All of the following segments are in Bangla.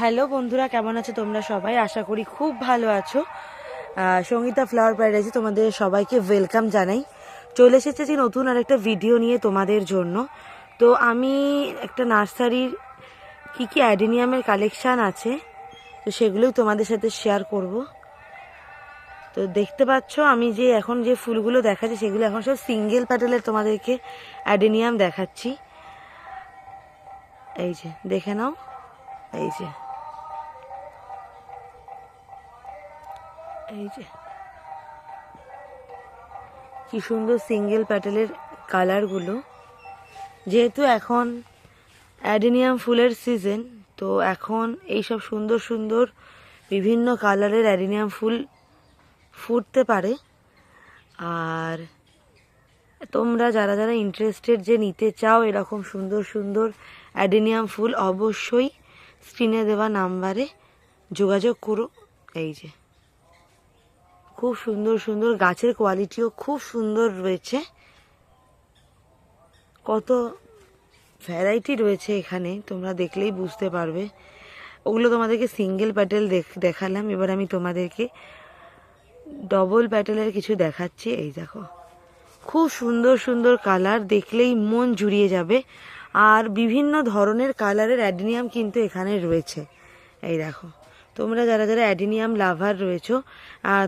হ্যালো বন্ধুরা, কেমন আছো তোমরা সবাই? আশা করি খুব ভালো আছো। সঙ্গীতা ফ্লাওয়ার প্যারাডাইসে তোমাদের সবাইকে ওয়েলকাম জানাই। চলে এসেছি নতুন আরেকটা ভিডিও নিয়ে তোমাদের জন্য। তো আমি একটা নার্সারির কি কি অ্যাডেনিয়ামের কালেকশান আছে তো সেগুলোই তোমাদের সাথে শেয়ার করব। তো দেখতে পাচ্ছ আমি যে এখন যে ফুলগুলো দেখাচ্ছি সেগুলো এখন সব সিঙ্গেল প্যাটেলের তোমাদেরকে অ্যাডেনিয়াম দেখাচ্ছি। এই যে দেখে নাও, এই যে এই যে কি সুন্দর সিঙ্গেল প্যাটেলের কালারগুলো। যেহেতু এখন অ্যাডেনিয়াম ফুলের সিজন, তো এখন এইসব সুন্দর সুন্দর বিভিন্ন কালারের অ্যাডেনিয়াম ফুল ফুটতে পারে। আর তোমরা যারা যারা ইন্টারেস্টেড যে নিতে চাও এরকম সুন্দর সুন্দর অ্যাডেনিয়াম ফুল, অবশ্যই স্ক্রিনে দেওয়া নাম্বারে যোগাযোগ করো। এই যে খুব সুন্দর সুন্দর গাছের কোয়ালিটিও খুব সুন্দর রয়েছে, কত ভ্যারাইটি রয়েছে এখানে তোমরা দেখলেই বুঝতে পারবে। ওগুলো তোমাদেরকে সিঙ্গেল প্যাটেল দেখালাম, এবার আমি তোমাদেরকে ডবল প্যাটেলের কিছু দেখাচ্ছি। এই দেখো খুব সুন্দর সুন্দর কালার, দেখলেই মন জুড়িয়ে যাবে। আর বিভিন্ন ধরনের কালারের অ্যাডেনিয়াম কিন্তু এখানে রয়েছে। এই দেখো তোমরা যারা যারা অ্যাডেনিয়াম লাভার রয়েছো,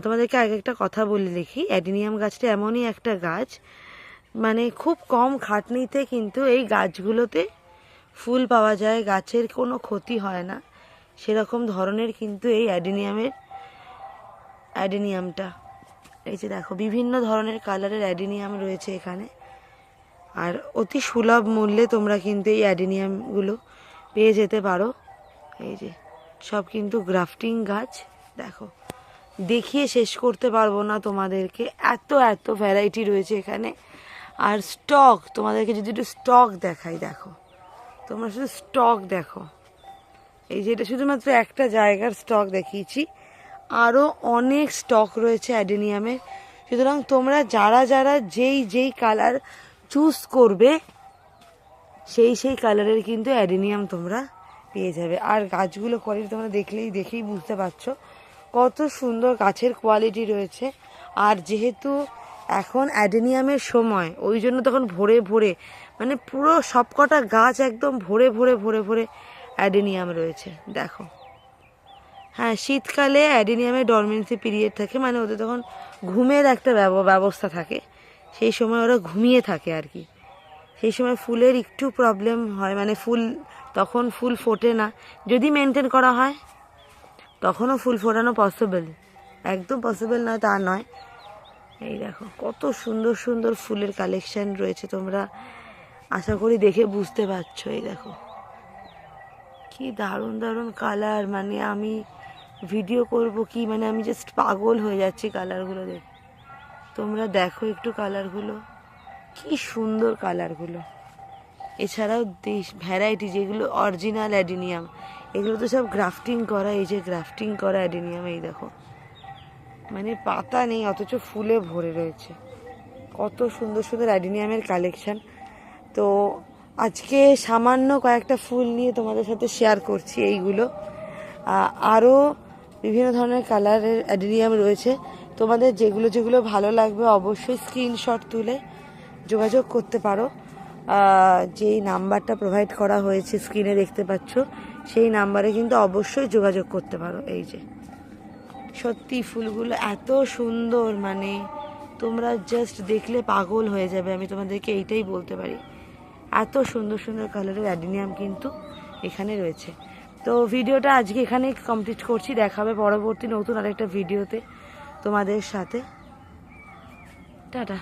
তোমাদেরকে আগে একটা কথা বলে লিখি, অ্যাডেনিয়াম গাছটা এমনই একটা গাছ, মানে খুব কম খাটনিতে কিন্তু এই গাছগুলোতে ফুল পাওয়া যায়, গাছের কোনো ক্ষতি হয় না, সেরকম ধরনের কিন্তু এই অ্যাডেনিয়ামটা। এই যে দেখো বিভিন্ন ধরনের কালারের অ্যাডেনিয়াম রয়েছে এখানে, আর অতি সুলভ মূল্যে তোমরা কিন্তু এই অ্যাডেনিয়ামগুলো পেয়ে যেতে পারো। এই যে সব কিন্তু গ্রাফটিং গাছ, দেখো দেখিয়ে শেষ করতে পারবো না তোমাদেরকে, এত এত ভ্যারাইটি রয়েছে এখানে। আর স্টক তোমাদেরকে যদি একটু স্টক দেখাই, দেখো তোমরা শুধু স্টক দেখো। এই যে এটা শুধুমাত্র একটা জায়গার স্টক দেখিয়েছি, আরও অনেক স্টক রয়েছে অ্যাডেনিয়ামের। সুতরাং তোমরা যারা যারা যেই কালার চুজ করবে সেই কালারের কিন্তু অ্যাডেনিয়াম তোমরা পেয়ে যাবে। আর গাছগুলো কোয়ালিটি তোমরা দেখেই বুঝতে পারছো কত সুন্দর গাছের কোয়ালিটি রয়েছে। আর যেহেতু এখন অ্যাডেনিয়ামের সময়, ওই জন্য তখন ভরে ভরে, মানে পুরো সবকটা গাছ একদম ভরে ভরে ভরে ভরে অ্যাডেনিয়াম রয়েছে। দেখো হ্যাঁ, শীতকালে অ্যাডেনিয়ামের ডরমেন্সি পিরিয়ড থাকে, মানে ওদের তখন ঘুমের একটা ব্যবস্থা থাকে, সেই সময় ওরা ঘুমিয়ে থাকে আর কি। সেই সময় ফুলের একটু প্রবলেম হয়, মানে তখন ফুল ফোটে না। যদি মেনটেন করা হয় তখনও ফুল ফোটানো পসিবল, একদম পসিবল নয় তা নয়। এই দেখো কত সুন্দর সুন্দর ফুলের কালেকশন রয়েছে, তোমরা আশা করি দেখে বুঝতে পারছো। এই দেখো কি দারুণ দারুণ কালার, মানে আমি ভিডিও করব কি, মানে আমি জাস্ট পাগল হয়ে যাচ্ছি কালারগুলো দেখে। তোমরা দেখো একটু কালারগুলো, কি সুন্দর কালারগুলো। এছাড়াও ভ্যারাইটি যেগুলো অরিজিনাল অ্যাডেনিয়াম, এগুলো তো সব গ্রাফটিং করা। এই যে গ্রাফটিং করা অ্যাডেনিয়াম, এই দেখো মানে পাতা নেই অথচ ফুলে ভরে রয়েছে। কত সুন্দর সুন্দর অ্যাডেনিয়ামের কালেকশান। তো আজকে সামান্য কয়েকটা ফুল নিয়ে তোমাদের সাথে শেয়ার করছি এইগুলো। আরও বিভিন্ন ধরনের কালারের অ্যাডেনিয়াম রয়েছে, তোমাদের যেগুলো যেগুলো ভালো লাগবে অবশ্যই স্ক্রিনশট তুলে যোগাযোগ করতে পারো। যেই নাম্বারটা প্রোভাইড করা হয়েছে স্ক্রিনে দেখতে পাচ্ছ, সেই নাম্বারে কিন্তু অবশ্যই যোগাযোগ করতে পারো। এই যে সত্যি ফুলগুলো এত সুন্দর, মানে তোমরা জাস্ট দেখলে পাগল হয়ে যাবে, আমি তোমাদেরকে এইটাই বলতে পারি। এত সুন্দর সুন্দর কালারের অ্যাডেনিয়াম কিন্তু এখানে রয়েছে। তো ভিডিওটা আজকে এখানেই কমপ্লিট করছি, দেখাবে পরবর্তী নতুন আরেকটা ভিডিওতে তোমাদের সাথে। টাটা।